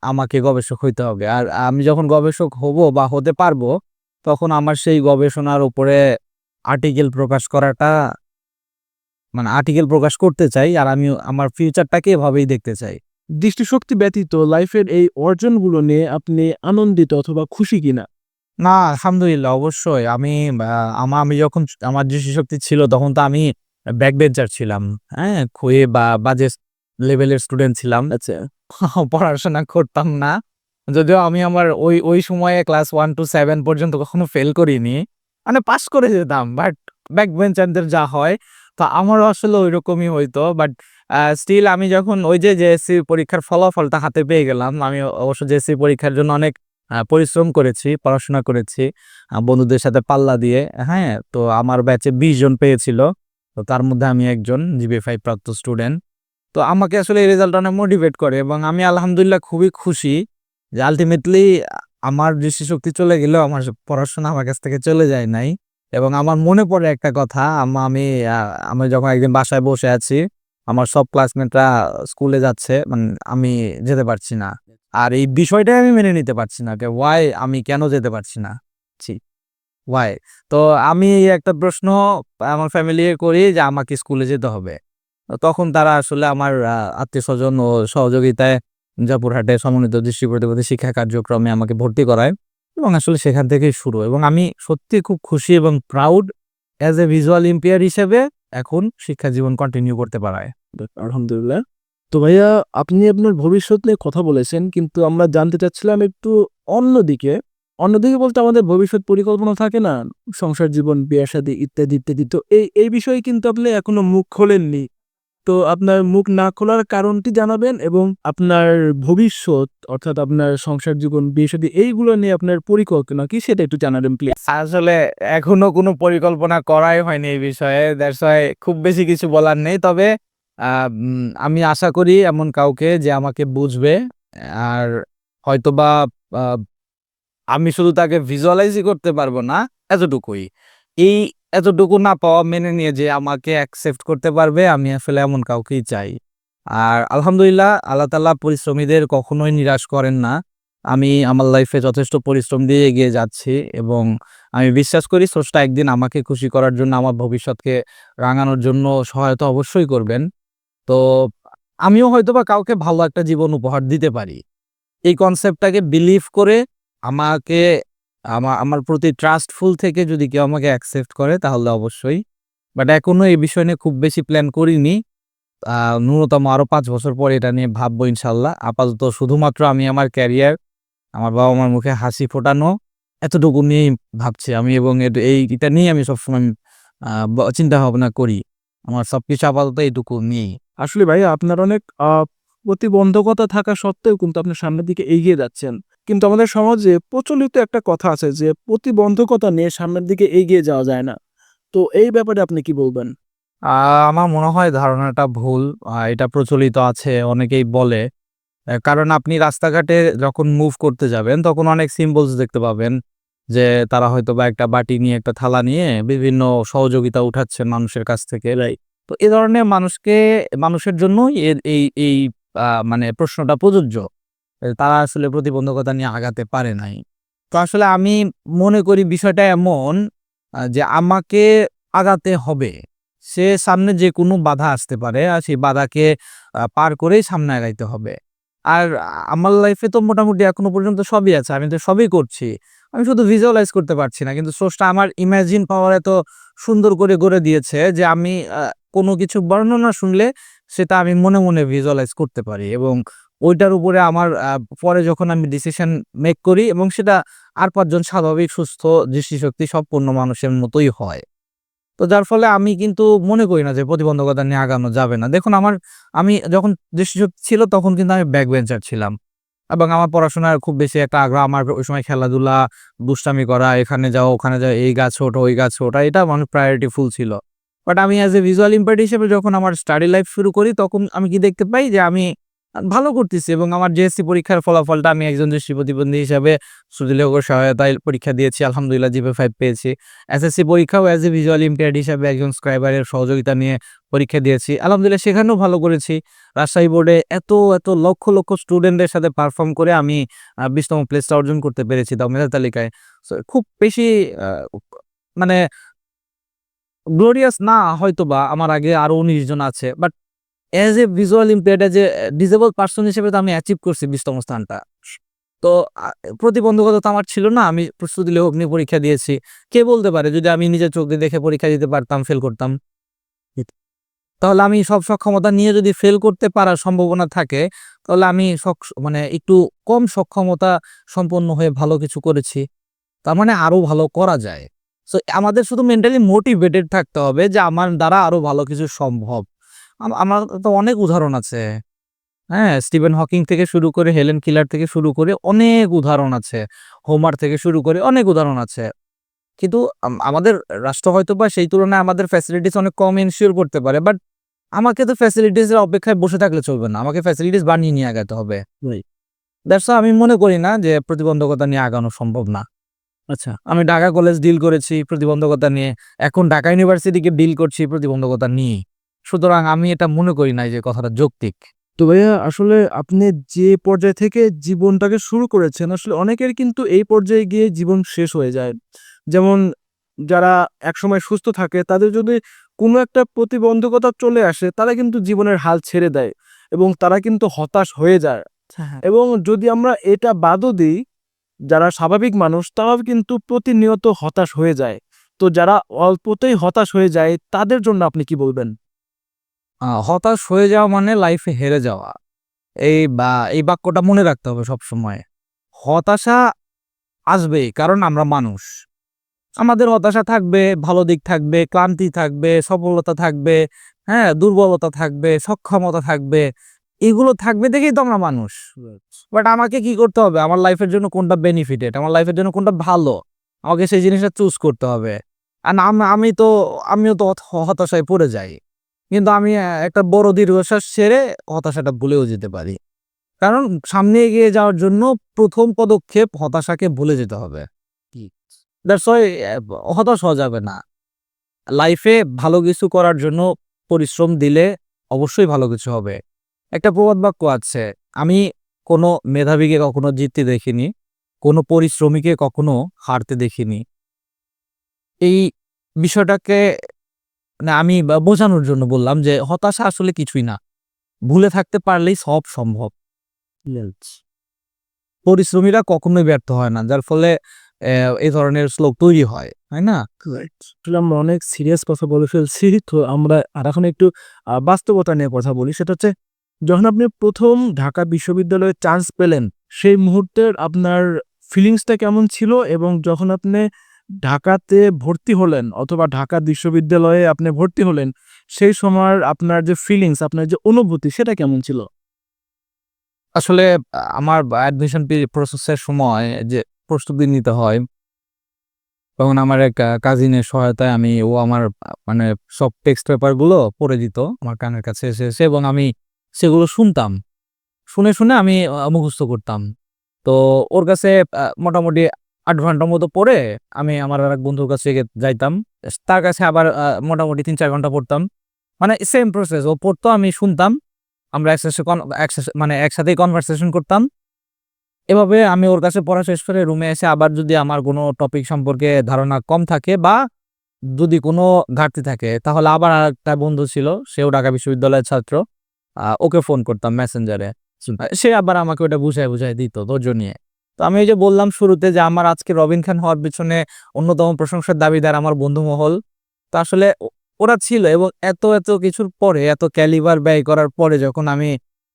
আমাকে গবেষক হইতে হবে। আর আমি যখন গবেষক হবো বা হতে পারবো, তখন আমার সেই গবেষণার উপরে আর্টিকেল প্রকাশ করাটা মানে আর্টিকেল প্রকাশ করতে চাই। আর আমি আমার ফিউচারটাকে এভাবেই দেখতে চাই। দৃষ্টিশক্তি ব্যতীত লাইফের এই অর্জনগুলো নিয়ে আপনি আনন্দিত অথবা খুশি কিনা? না, আলহামদুলিল্লাহ অবশ্যই। আমি আমি যখন আমার দৃষ্টিশক্তি ছিল তখন তো আমি ব্যাক বেঞ্চার ছিলাম। হ্যাঁ? খুবই বাজে লেভেলের স্টুডেন্ট ছিলাম। আচ্ছা। পড়াশোনা করতাম না। যদিও আমি আমার ওই সময়ে ক্লাস 1 to 7 পর্যন্ত কখনো ফেল করিনি। মানে পাস করে যেতাম। বাট ব্যাক বেঞ্চারদের যা হয়, তো আমারও আসলে ঐরকমই হইতো। বাট স্টিল আমি যখন ওই যে জেএসসি পরীক্ষার ফলাফলটা হাতে পেয়ে গেলাম, আমি অবশ্য জেএসসি পরীক্ষার জন্য অনেক পরিশ্রম করেছি, পড়াশোনা করেছি। বন্ধুদের সাথে পাল্লা দিয়ে, হ্যাঁ? তো আমার ব্যাচে ২০ জন পেয়েছিল। তো তার মধ্যে আমি একজন জিপিএ 5 প্রাপ্ত স্টুডেন্ট। তো আমাকে আসলে এই রেজাল্ট অনেক মোটিভেট করে এবং আমি আলহামদুলিল্লাহ খুবই খুশি যে আল্টিমেটলি আমার দৃষ্টিশক্তি চলে গেলেও আমার পড়াশোনা আমার কাছ থেকে চলে যায় নাই। এবং আমার মনে পড়ে একটা কথা আ আমি যখন একদিন বাসায় বসে আছি, আমার সব ক্লাসমেটরা স্কুলে যাচ্ছে, আমি যেতে পারছি না। আর এই বিষয়টাই আমি মেনে নিতে পারছি না যে why আমি কেন যেতে পারছি না? ছি, why? তো আমি একটা প্রশ্ন আমার ফ্যামিলিকে করি যে আমাকে স্কুলে যেতে হবে। তো তখন তারা আসলে আমার আত্মীয়স্বজন ও সহযোগিতায় জয়পুরহাটে সমন্বিত দৃষ্টি প্রতিবন্ধী শিক্ষা কার্যক্রমে আমাকে ভর্তি করায় এবং আসলে সেখান থেকেই শুরু এবং আমি সত্যিই খুব খুশি এবং proud as a visual impair হিসেবে এখন শিক্ষা জীবন কন্টিনিউ করতে পারায়। আলহামদুলিল্লাহ। তো ভাইয়া আপনি আপনার ভবিষ্যৎ নিয়ে কথা বলেছেন, কিন্তু আমরা জানতে চাচ্ছিলাম একটু অন্যদিকে। অন্যদিকে বলতে আমাদের ভবিষ্যৎ পরিকল্পনা থাকে না? সংসার জীবন, বিয়ে-শাদী ইত্যাদি, ইত্যাদি। তো এই বিষয়ে কিন্তু আপনি এখনো মুখ খোলেননি। তো আপনার মুখ না খোলার কারণটি জানাবেন এবং আপনার ভবিষ্যৎ অর্থাৎ আপনার সংসার জীবন, বিয়ে-শাদী এইগুলো নিয়ে আপনার পরিকল্পনা কি সেটা একটু জানাবেন প্লিজ। আসলে এখনো কোনো পরিকল্পনা করাই হয়নি এই বিষয়ে। দ্যাটস ওয়াই খুব বেশি কিছু বলার নেই। তবে আমি আশা করি এমন কাউকে যে আমাকে বুঝবে। আর হয়তোবা আ আমি শুধু তাকে ভিজুয়ালাইজই করতে পারবো না, এতটুকুই। এই এতটুকু না পাওয়া মেনে নিয়ে যে আমাকে অ্যাকসেপ্ট করতে পারবে, আমি আসলে এমন কাউকেই চাই। আর আলহামদুলিল্লাহ আল্লাহ তাআলা পরিশ্রমীদের কখনোই নিরাশ করেন না। আমি আমার লাইফে যথেষ্ট পরিশ্রম দিয়ে এগিয়ে যাচ্ছি এবং আমি বিশ্বাস করি স্রষ্টা একদিন আমাকে খুশি করার জন্য, আমার ভবিষ্যৎকে রাঙানোর জন্য সহায়তা অবশ্যই করবেন। তো আমিও হয়তোবা কাউকে ভালো একটা জীবন উপহার দিতে পারি। এই কনসেপ্টটাকে বিলিভ করে আমাকে আমার প্রতি ট্রাস্টফুল থেকে যদি কেউ আমাকে অ্যাকসেপ্ট করে তাহলে অবশ্যই। বাট এখনো এই বিষয় নিয়ে খুব বেশি প্ল্যান করিনি। আ ন্যূনতম আরো ৫ বছর পরে এটা নিয়ে ভাববো ইনশাআল্লাহ। আপাতত শুধুমাত্র আমি আমার ক্যারিয়ার, আমার বাবা-মার মুখে হাসি ফোটানো এতটুকু নিয়েই ভাবছি আমি এবং এটা নিয়েই আমি সবসময় আ চিন্তা ভাবনা করি। আমার সবকিছু আপাতত এইটুকু নিয়েই। আসলে ভাই আপনার অনেক প্রতিবন্ধকতা থাকা সত্ত্বেও কিন্তু আপনি সামনের দিকে এগিয়ে যাচ্ছেন। কিন্তু আমাদের সমাজে প্রচলিত একটা কথা আছে যে প্রতিবন্ধকতা নিয়ে সামনের দিকে এগিয়ে যাওয়া যায় না। তো এই ব্যাপারে আপনি কি বলবেন? আ আমার মনে হয় ধারণাটা ভুল। এটা প্রচলিত আছে, অনেকেই বলে। কারণ আপনি রাস্তাঘাটে যখন মুভ করতে যাবেন তখন অনেক সিম্বলস দেখতে পাবেন যে তারা হয়তোবা একটা বাটি নিয়ে, একটা থালা নিয়ে বিভিন্ন সহযোগিতা উঠাচ্ছেন মানুষের কাছ থেকে। রাইট। তো এ ধরনের মানুষের জন্যই এই মানে প্রশ্নটা প্রযোজ্য। তারা আসলে প্রতিবন্ধকতা নিয়ে আগাতে পারে নাই। তো আসলে আমি মনে করি বিষয়টা এমন যে আমাকে আগাতে হবে। সে সামনে যেকোনো বাধা আসতে পারে আর সেই বাধাকে পার করেই সামনে আগাইতে হবে। আর আমার লাইফে তো মোটামুটি এখনো পর্যন্ত সবই আছে। আমি তো সবই করছি। আমি শুধু ভিজুয়ালাইজ করতে পারছি না। কিন্তু স্রষ্টা আমার ইমাজিন পাওয়ার এত সুন্দর করে গড়ে দিয়েছে যে আমি কোনো কিছু বর্ণনা শুনলে সেটা আমি মনে, মনে ভিজুয়ালাইজ করতে পারি এবং ওইটার উপরে আমার পরে যখন আমি ডিসিশন মেক করি এবং সেটা আর ৫ জন স্বাভাবিক সুস্থ দৃষ্টিশক্তি সম্পন্ন মানুষের মতোই হয়। তো যার ফলে আমি কিন্তু মনে করি না যে প্রতিবন্ধকতা নিয়ে আগানো যাবে না। দেখুন আমি যখন দৃষ্টিশক্তি ছিল তখন কিন্তু আমি ব্যাক বেঞ্চার ছিলাম। এবং আমার পড়াশোনার খুব বেশি একটা আগ্রহ, আমার ওই সময় খেলাধুলা, দুষ্টামি করা, এখানে যাও, ওখানে যাও, এই গাছে ওঠো, ওই গাছে ওঠা, এটা মানে প্রায়োরিটি ফুল ছিল। বাট আমি অ্যাজ এ ভিজুয়াল ইম্পেয়ার্ড হিসেবে যখন আমার স্টাডি লাইফ শুরু করি তখন আমি কি দেখতে পাই যে আমি ভালো করতেছি এবং আমার জেএসসি পরীক্ষার ফলাফলটা, আমি একজন দৃষ্টি প্রতিবন্ধী হিসাবে শ্রুতিলেখকের সহায়তায় পরীক্ষা দিয়েছি। আলহামদুলিল্লাহ জিপিএ 5 পেয়েছি। এসএসসি পরীক্ষাও অ্যাজ এ ভিজুয়াল ইম্পেয়ার্ড হিসাবে একজন স্ক্রাইবারের সহযোগিতা নিয়ে পরীক্ষা দিয়েছি। আলহামদুলিল্লাহ সেখানেও ভালো করেছি। রাজশাহী বোর্ডে এত লক্ষ, লক্ষ স্টুডেন্টের সাথে পারফর্ম করে আমি ২০তম প্লেসটা অর্জন করতে পেরেছি তাও মেধা তালিকায়। সো খুব বেশি আ মানে গ্লোরিয়াস না হয়তোবা, আমার আগে আরো ১৯ জন আছে। But as a visual impaired, as a disable person হিসেবে তো আমি অ্যাচিভ করছি ২০তম স্থানটা। তো প্রতিবন্ধকতা তো আমার ছিল না। আমি প্রস্তুতি লেখক নিয়ে পরীক্ষা দিয়েছি। কে বলতে পারে যদি আমি নিজের চোখ দিয়ে দেখে পরীক্ষা দিতে পারতাম, ফেল করতাম? তাহলে আমি সব সক্ষমতা নিয়ে যদি ফেল করতে পারার সম্ভাবনা থাকে, তাহলে আমি মানে একটু কম সক্ষমতা সম্পন্ন হয়ে ভালো কিছু করেছি। তার মানে আরো ভালো করা যায়। সো আমাদের শুধু মেন্টালি মোটিভেটেড থাকতে হবে যে আমার দ্বারা আরো ভালো কিছু সম্ভব। আমার তো অনেক উদাহরণ আছে। হ্যাঁ? স্টিফেন হকিং থেকে শুরু করে, হেলেন কিলার থেকে শুরু করে অনেক উদাহরণ আছে। হোমার থেকে শুরু করে অনেক উদাহরণ আছে। কিন্তু আমাদের রাষ্ট্র হয়তোবা সেই তুলনায় আমাদের ফ্যাসিলিটিস অনেক কম এনশিওর করতে পারে। বাট আমাকে তো ফ্যাসিলিটিস এর অপেক্ষায় বসে থাকলে চলবে না। আমাকে ফ্যাসিলিটিস বানিয়ে নিয়ে আগাতে হবে। রাইট। দ্যাটস হোয়াই আমি মনে করি না যে প্রতিবন্ধকতা নিয়ে আগানো সম্ভব না। আচ্ছা। আমি ঢাকা কলেজ ডিল করেছি প্রতিবন্ধকতা নিয়ে। এখন ঢাকা ইউনিভার্সিটিকে ডিল করছি প্রতিবন্ধকতা নিয়েই। সুতরাং আমি এটা মনে করি না যে কথাটা যৌক্তিক। তো ভাইয়া আসলে আপনি যে পর্যায় থেকে জীবনটাকে শুরু করেছেন আসলে অনেকের কিন্তু এই পর্যায়ে গিয়ে জীবন শেষ হয়ে যায়। যেমন যারা একসময় সুস্থ থাকে তাদের যদি কোনো একটা প্রতিবন্ধকতা চলে আসে তারা কিন্তু জীবনের হাল ছেড়ে দেয় এবং তারা কিন্তু হতাশ হয়ে যায়। হ্যাঁ। এবং যদি আমরা এটা বাদও দিই, যারা স্বাভাবিক মানুষ তারাও কিন্তু প্রতিনিয়ত হতাশ হয়ে যায়। তো যারা অল্পতেই হতাশ হয়ে যায় তাদের জন্য আপনি কি বলবেন? হতাশ হয়ে যাওয়া মানে লাইফে হেরে যাওয়া। এই বাক্যটা মনে রাখতে হবে সবসময়। হতাশা আসবেই, কারণ আমরা মানুষ। আমাদের হতাশা থাকবে, ভালো দিক থাকবে, ক্লান্তি থাকবে, সফলতা থাকবে, হ্যাঁ? দুর্বলতা থাকবে, সক্ষমতা থাকবে। এগুলো থাকবে দেখেই তো আমরা মানুষ। বাট আমাকে কি করতে হবে? আমার লাইফের জন্য কোনটা বেনিফিটেড, আমার লাইফের জন্য কোনটা ভালো, আমাকে সেই জিনিসটা চুজ করতে হবে। অ্যান্ড আমিও তো হতাশায় পড়ে যাই। কিন্তু আমি একটা বড় দীর্ঘশ্বাস ছেড়ে হতাশাটা ভুলেও যেতে পারি। কারণ সামনে এগিয়ে যাওয়ার জন্য ১ম পদক্ষেপ হতাশাকে ভুলে যেতে হবে। দ্যাটস ওয়াই হতাশ হওয়া যাবে না। লাইফে ভালো কিছু করার জন্য পরিশ্রম দিলে অবশ্যই ভালো কিছু হবে। একটা প্রবাদ বাক্য আছে, আমি কোনো মেধাবীকে কখনো জিততে দেখিনি, কোনো পরিশ্রমীকে কখনো হারতে দেখিনি। এই বিষয়টাকে আমি বোঝানোর জন্য বললাম যে হতাশা আসলে কিছুই না। ভুলে থাকতে পারলেই সব সম্ভব। পরিশ্রমীরা কখনোই ব্যর্থ হয় না। যার ফলে এই ধরনের শ্লোক তৈরি হয়। তাই না? রাইট। আসলে আমরা অনেক সিরিয়াস কথা বলে ফেলছি। তো আমরা আর এখন একটু বাস্তবতা নিয়ে কথা বলি। সেটা হচ্ছে যখন আপনি ১ম ঢাকা বিশ্ববিদ্যালয়ে চান্স পেলেন, সেই মুহূর্তের আপনার ফিলিংসটা কেমন ছিল? এবং যখন আপনি ঢাকাতে ভর্তি হলেন অথবা ঢাকা বিশ্ববিদ্যালয়ে আপনি ভর্তি হলেন, সেই সময়ের আপনার যে ফিলিংস, আপনার যে অনুভূতি সেটা কেমন ছিল? আসলে আমার অ্যাডমিশন প্রসেসের সময় যে প্রস্তুতি নিতে হয়, তখন আমার এক কাজিনের সহায়তায় ও আমার মানে সব টেক্সট পেপার গুলো পড়ে দিত আমার কানের কাছে এসে এবং আমি সেগুলো শুনতাম। শুনে আমি মুখস্থ করতাম। তো ওর কাছে মোটামুটি ৮ ঘন্টার মতো পড়ে আমি আমার আরেক বন্ধুর কাছে যাইতাম। তার কাছে আবার মোটামুটি ৩-৪ ঘন্টা পড়তাম। মানে সেম প্রসেস। ও পড়তো, আমি শুনতাম। আমরা একসাথেই কনভারসেশন করতাম। এভাবে আমি ওর কাছে পড়া শেষ করে রুমে এসে আবার যদি আমার কোনো টপিক সম্পর্কে ধারণা কম থাকে বা যদি কোনো ঘাটতি থাকে, তাহলে আবার আরেকটা বন্ধু ছিল, সেও ঢাকা বিশ্ববিদ্যালয়ের ছাত্র। ওকে ফোন করতাম মেসেঞ্জারে। সে আবার আমাকে ওটা বুঝায় দিত ধৈর্য নিয়ে। তো আমি ওই যে বললাম শুরুতে যে আমার আজকে রবিন খান হওয়ার পেছনে অন্যতম প্রশংসার দাবিদার আমার বন্ধুমহল। তো আসলে ওরা ছিল এবং এত কিছুর পরে, এত ক্যালিবার ব্যয় করার পরে যখন আমি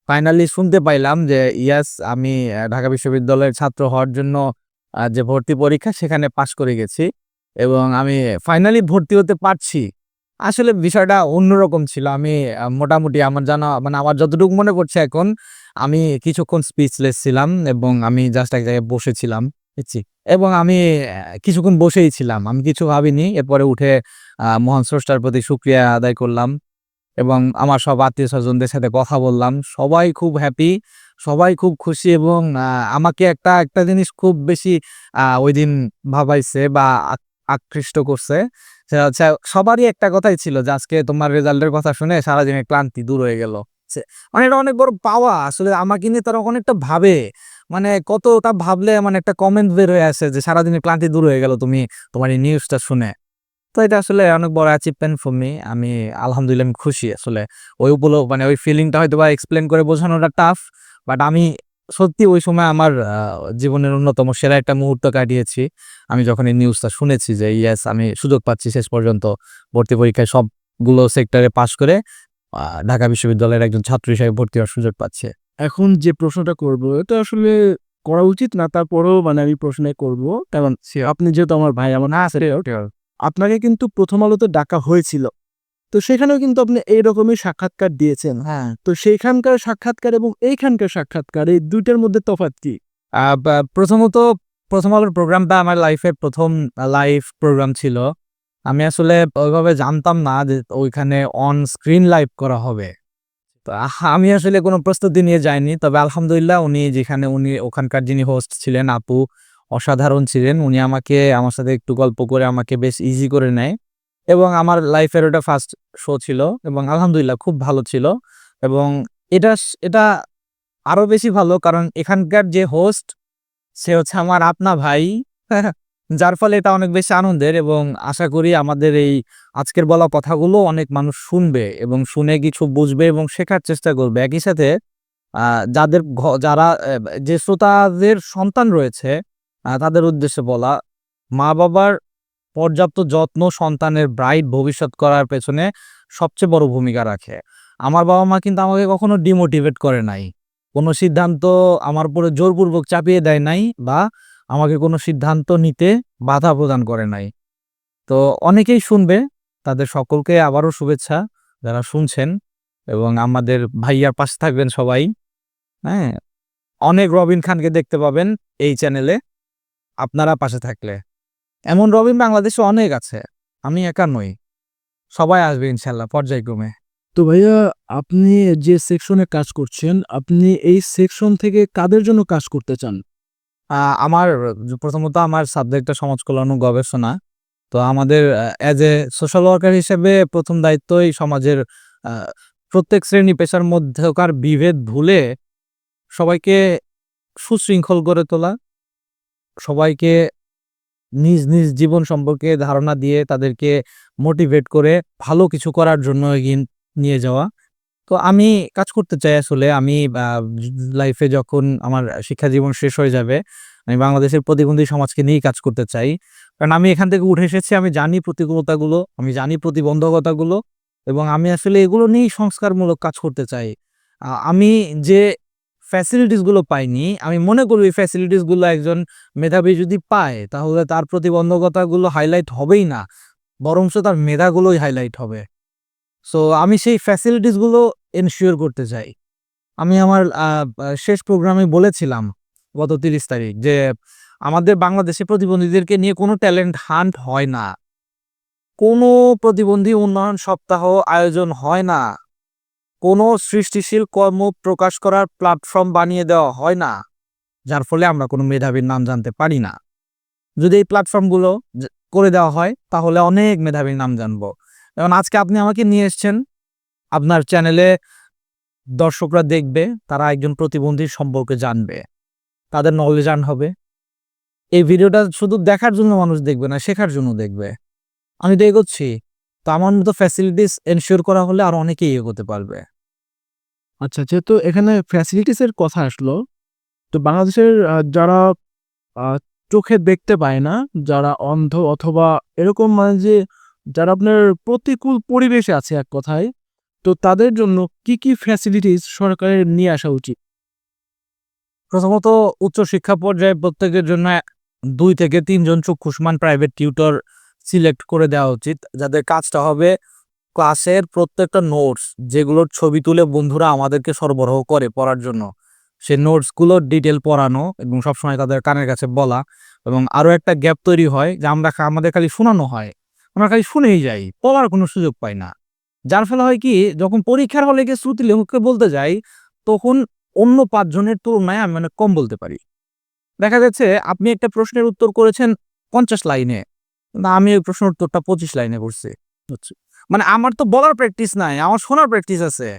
ফাইনালি শুনতে পাইলাম যে ইয়েস, আমি ঢাকা বিশ্ববিদ্যালয়ের ছাত্র হওয়ার জন্য যে ভর্তি পরীক্ষা সেখানে পাস করে গেছি এবং আমি ফাইনালি ভর্তি হতে পারছি। আসলে বিষয়টা অন্যরকম ছিল। আমি মোটামুটি আমার জানা মানে আমার যতটুকু মনে পড়ছে এখন, আমি কিছুক্ষণ স্পিচলেস ছিলাম এবং আমি জাস্ট এক জায়গায় বসেছিলাম। বুঝছি? এবং আমি কিছুক্ষণ বসেই ছিলাম। আমি কিছু ভাবিনি। এরপরে উঠে মহান স্রষ্টার প্রতি শুকরিয়া আদায় করলাম এবং আমার সব আত্মীয়স্বজনদের সাথে কথা বললাম। সবাই খুব হ্যাপি, সবাই খুব খুশি এবং আমাকে একটা জিনিস খুব বেশি ঐদিন ভাবাইছে বা আকৃষ্ট করছে। সেটা হচ্ছে সবারই একটা কথাই ছিল যে, "আজকে তোমার রেজাল্টের কথা শুনে সারাদিনের ক্লান্তি দূর হয়ে গেল।" মানে এটা অনেক বড় পাওয়া। আসলে আমাকে নিয়ে তারা অনেকটা ভাবে। মানে কতটা ভাবলে মানে একটা কমেন্ট বের হয়ে আসে যে, "সারাদিনের ক্লান্তি দূর হয়ে গেল তোমার এই নিউজটা শুনে।" তো এটা আসলে অনেক বড় অ্যাচিভমেন্ট ফর মি। আমি আলহামদুলিল্লাহ আমি খুশি আসলে। মানে ওই ফিলিংটা হয়তোবা এক্সপ্লেইন করে বোঝানোটা টাফ। বাট আমি সত্যি ওই সময় আমার জীবনের অন্যতম সেরা একটা মুহূর্ত কাটিয়েছি। আমি যখন এই নিউজটা শুনেছি যে ইয়েস, আমি সুযোগ পাচ্ছি শেষ পর্যন্ত ভর্তি পরীক্ষায় সবগুলো সেক্টরে পাস করে আ ঢাকা বিশ্ববিদ্যালয়ের একজন ছাত্র হিসেবে ভর্তি হওয়ার সুযোগ পাচ্ছি। এখন যে প্রশ্নটা করব, এটা আসলে করা উচিত না। তারপরেও মানে আমি প্রশ্নই করব। কারণ আপনি যেহেতু আমার ভাই, আমার সিওর। আপনাকে কিন্তু ১ম আলোতে ডাকা হয়েছিল। তো সেখানেও কিন্তু আপনি এইরকমই সাক্ষাৎকার দিয়েছেন। হ্যাঁ। তো সেইখানকার সাক্ষাৎকার এবং এইখানকার সাক্ষাৎকার এই ২ টার মধ্যে তফাৎ কি? আ বা প্রথমত ১ম আলোর প্রোগ্রামটা আমার লাইফের ১ম লাইভ প্রোগ্রাম ছিল। আমি আসলে ওইভাবে জানতাম না যে ওইখানে অন স্ক্রিন লাইভ করা হবে। তো আমি আসলে কোনো প্রস্তুতি নিয়ে যাইনি। তবে আলহামদুলিল্লাহ উনি ওখানকার যিনি হোস্ট ছিলেন আপু অসাধারণ ছিলেন। উনি আমার সাথে একটু গল্প করে আমাকে বেশ ইজি করে নেয় এবং আমার লাইফের ওটা ফার্স্ট শো ছিল এবং আলহামদুলিল্লাহ খুব ভালো ছিল এবং এটা আরো বেশি ভালো কারণ এখানকার যে হোস্ট সে হচ্ছে আমার আপনা ভাই। যার ফলে এটা অনেক বেশি আনন্দের এবং আশা করি আমাদের এই আজকের বলা কথাগুলো অনেক মানুষ শুনবে এবং শুনে কিছু বুঝবে এবং শেখার চেষ্টা করবে। একই সাথে আ যাদের যারা যে শ্রোতাদের সন্তান রয়েছে তাদের উদ্দেশ্যে বলা, মা-বাবার পর্যাপ্ত যত্ন সন্তানের ব্রাইট ভবিষ্যৎ করার পেছনে সবচেয়ে বড় ভূমিকা রাখে। আমার বাবা-মা কিন্তু আমাকে কখনো ডিমোটিভেট করে নাই। কোন সিদ্ধান্ত আমার উপরে জোরপূর্বক চাপিয়ে দেয় নাই বা আমাকে কোনো সিদ্ধান্ত নিতে বাধা প্রদান করে নাই। তো অনেকেই শুনবে, তাদের সকলকে আবারও শুভেচ্ছা যারা শুনছেন, এবং আমাদের ভাইয়ার পাশে থাকবেন সবাই। হ্যাঁ, অনেক রবিন খানকে দেখতে পাবেন এই চ্যানেলে আপনারা পাশে থাকলে। এমন রবিন বাংলাদেশে অনেক আছে, আমি একা নই। সবাই আসবে ইনশাল্লাহ পর্যায়ক্রমে। তো ভাইয়া, আপনি যে সেকশনে কাজ করছেন, আপনি এই সেকশন থেকে কাদের জন্য কাজ করতে চান? আমার প্রথমত আমার সাবজেক্টটা সমাজ কল্যাণ ও গবেষণা। তো আমাদের অ্যাজ এ সোশ্যাল ওয়ার্কার হিসেবে প্রথম দায়িত্বই সমাজের আ প্রত্যেক শ্রেণী পেশার মধ্যকার বিভেদ ভুলে সবাইকে সুশৃঙ্খল গড়ে তোলা, সবাইকে নিজ, নিজ জীবন সম্পর্কে ধারণা দিয়ে তাদেরকে মোটিভেট করে ভালো কিছু করার জন্য এগিয়ে নিয়ে যাওয়া। তো আমি কাজ করতে চাই আসলে। আমি লাইফে যখন আমার শিক্ষা জীবন শেষ হয়ে যাবে, আমি বাংলাদেশের প্রতিবন্ধী সমাজকে নিয়েই কাজ করতে চাই। কারণ আমি এখান থেকে উঠে এসেছি, আমি জানি প্রতিকূলতাগুলো, আমি জানি প্রতিবন্ধকতাগুলো, এবং আমি আসলে এগুলো নিয়েই সংস্কারমূলক কাজ করতে চাই। আমি যে ফ্যাসিলিটিস গুলো পাইনি, আমি মনে করি এই ফ্যাসিলিটিস গুলো একজন মেধাবী যদি পায়, তাহলে তার প্রতিবন্ধকতাগুলো হাইলাইট হবেই না, বরঞ্চ তার মেধাগুলোই হাইলাইট হবে। সো আমি সেই ফ্যাসিলিটিস গুলো এনশিওর করতে চাই। আমি আমার শেষ প্রোগ্রামে বলেছিলাম গত ৩০ তারিখ যে, আমাদের বাংলাদেশে প্রতিবন্ধীদেরকে নিয়ে কোনো ট্যালেন্ট হান্ট হয় না। কোনো প্রতিবন্ধী উন্নয়ন সপ্তাহ আয়োজন হয় না। কোনো সৃষ্টিশীল কর্ম প্রকাশ করার প্ল্যাটফর্ম বানিয়ে দেওয়া হয় না, যার ফলে আমরা কোনো মেধাবীর নাম জানতে পারি না। যদি এই প্ল্যাটফর্মগুলো করে দেওয়া হয়, তাহলে অনেক মেধাবীর নাম জানবো। যেমন আজকে আপনি আমাকে নিয়ে এসছেন, আপনার চ্যানেলে দর্শকরা দেখবে, তারা একজন প্রতিবন্ধীর সম্পর্কে জানবে, তাদের নলেজ আর্ন হবে। এই ভিডিওটা শুধু দেখার জন্য মানুষ দেখবে না, শেখার জন্য দেখবে। আমি তো এগোচ্ছি। তো আমার মতো ফ্যাসিলিটিস এনশিওর করা হলে আর অনেকেই এগোতে পারবে। আচ্ছা, যেহেতু এখানে ফ্যাসিলিটিস এর কথা আসলো, তো বাংলাদেশের যারা আ চোখে দেখতে পায় না, যারা অন্ধ অথবা এরকম মানে যে যারা আপনার প্রতিকূল পরিবেশে আছে এক কথায়, তো তাদের জন্য কি, কি ফ্যাসিলিটিস সরকারের নিয়ে আসা উচিত? প্রথমত উচ্চশিক্ষা পর্যায়ে প্রত্যেকের জন্য ২ থেকে ৩ জন চক্ষুষ্মান প্রাইভেট টিউটর সিলেক্ট করে দেওয়া উচিত, যাদের কাজটা হবে ক্লাসের প্রত্যেকটা নোটস যেগুলোর ছবি তুলে বন্ধুরা আমাদেরকে সরবরাহ করে পড়ার জন্য, সেই নোটসগুলোর ডিটেল পড়ানো এবং সবসময় তাদের কানের কাছে বলা। এবং আরো একটা গ্যাপ তৈরি হয় যে আমাদের খালি শোনানো হয়, আমরা খালি শুনেই যাই, পড়ার কোনো সুযোগ পাই না। যার ফলে হয় কি, যখন পরীক্ষার হলে গিয়ে শ্রুতি লেখককে বলতে যাই, তখন অন্য ৫ জনের তুলনায় আমি অনেক কম বলতে পারি। দেখা যাচ্ছে আপনি একটা প্রশ্নের উত্তর করেছেন ৫০ লাইনে, কিন্তু আমি ওই প্রশ্নের উত্তরটা ২৫ লাইনে করছি। আচ্ছা। মানে আমার তো বলার প্র্যাকটিস নাই, আমার শোনার প্র্যাকটিস আছে।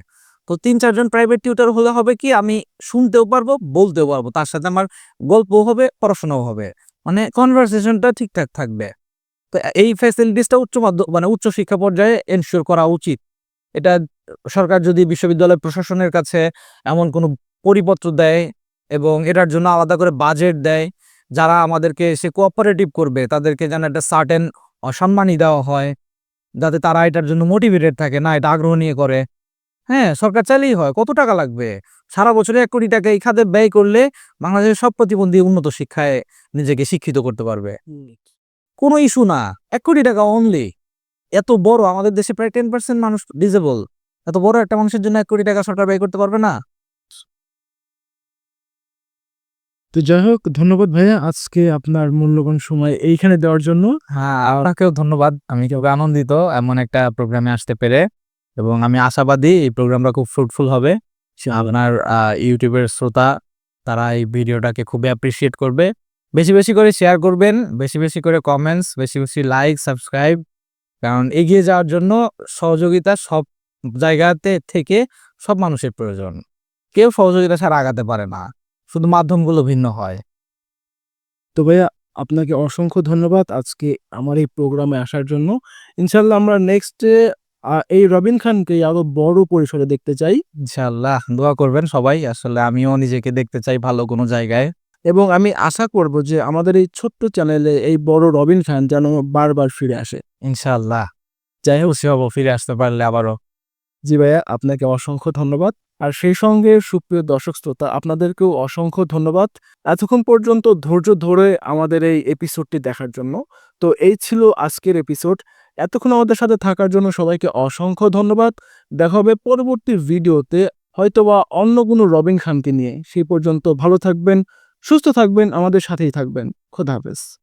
তো ৩-৪ জন প্রাইভেট টিউটর হলে হবে কি, আমি শুনতেও পারবো, বলতেও পারবো। তার সাথে আমার গল্পও হবে, পড়াশোনাও হবে। মানে কনভারসেশনটা ঠিকঠাক থাকবে। তো এই ফ্যাসিলিটিসটা মানে উচ্চ শিক্ষা পর্যায়ে এনশিওর করা উচিত। এটা সরকার যদি বিশ্ববিদ্যালয় প্রশাসনের কাছে এমন কোনো পরিপত্র দেয় এবং এটার জন্য আলাদা করে বাজেট দেয়, যারা আমাদেরকে এসে কোঅপারেটিভ করবে তাদেরকে যেন একটা সার্টেন সম্মানী দেওয়া হয়, যাতে তারা এটার জন্য মোটিভেটেড থাকে, না এটা আগ্রহ নিয়ে করে। হ্যাঁ, সরকার চাইলেই হয়। কত টাকা লাগবে? সারা বছরে ১ কোটি টাকা এই খাতে ব্যয় করলে বাংলাদেশের সব প্রতিবন্ধী উন্নত শিক্ষায় নিজেকে শিক্ষিত করতে পারবে। কোনো ইস্যু না। ১ কোটি টাকা অনলি। এত বড় আমাদের দেশে প্রায় 10% মানুষ ডিসেবল। এত বড় একটা মানুষের জন্য ১ কোটি টাকা সরকার ব্যয় করতে পারবে না? তো যাই হোক, ধন্যবাদ ভাইয়া আজকে আপনার মূল্যবান সময় এইখানে দেওয়ার জন্য। হ্যাঁ, আপনাকেও ধন্যবাদ। আমি খুবই আনন্দিত এমন একটা প্রোগ্রামে আসতে পেরে, এবং আমি আশাবাদী এই প্রোগ্রামটা খুব ফ্রুটফুল হবে। আপনার YouTube এর শ্রোতা তারা এই ভিডিওটাকে খুবই অ্যাপ্রিশিয়েট করবে। বেশি, বেশি করে শেয়ার করবেন, বেশি, বেশি করে কমেন্টস, বেশি, বেশি লাইক, সাবস্ক্রাইব। কারণ এগিয়ে যাওয়ার জন্য সহযোগিতা সব জায়গাতে থেকে সব মানুষের প্রয়োজন। কেউ সহযোগিতা ছাড়া আগাতে পারে না। শুধু মাধ্যমগুলো ভিন্ন হয়। তো ভাইয়া, আপনাকে অসংখ্য ধন্যবাদ আজকে আমার এই প্রোগ্রামে আসার জন্য। ইনশাআল্লাহ আমরা নেক্সটে এই রবিন খানকে আরো বড় পরিসরে দেখতে চাই, ইনশাআল্লাহ দোয়া করবেন সবাই। আসলে আমিও নিজেকে দেখতে চাই ভালো কোনো জায়গায়। এবং আমি আশা করব যে আমাদের এই ছোট্ট চ্যানেলে এই বড় রবিন খান যেন বারবার ফিরে আসে। ইনশাআল্লাহ যাই হোক, খুশি হব ফিরে আসতে পারলে আবারও। জি ভাইয়া, আপনাকে অসংখ্য ধন্যবাদ। আর সেই সঙ্গে সুপ্রিয় দর্শক শ্রোতা আপনাদেরকেও অসংখ্য ধন্যবাদ এতক্ষণ পর্যন্ত ধৈর্য ধরে আমাদের এই এপিসোডটি দেখার জন্য। তো এই ছিল আজকের এপিসোড। এতক্ষণ আমাদের সাথে থাকার জন্য সবাইকে অসংখ্য ধন্যবাদ। দেখা হবে পরবর্তী ভিডিওতে, হয়তোবা অন্য কোনো রবিন খানকে নিয়ে। সেই পর্যন্ত ভালো থাকবেন, সুস্থ থাকবেন, আমাদের সাথেই থাকবেন। খোদা হাফেজ।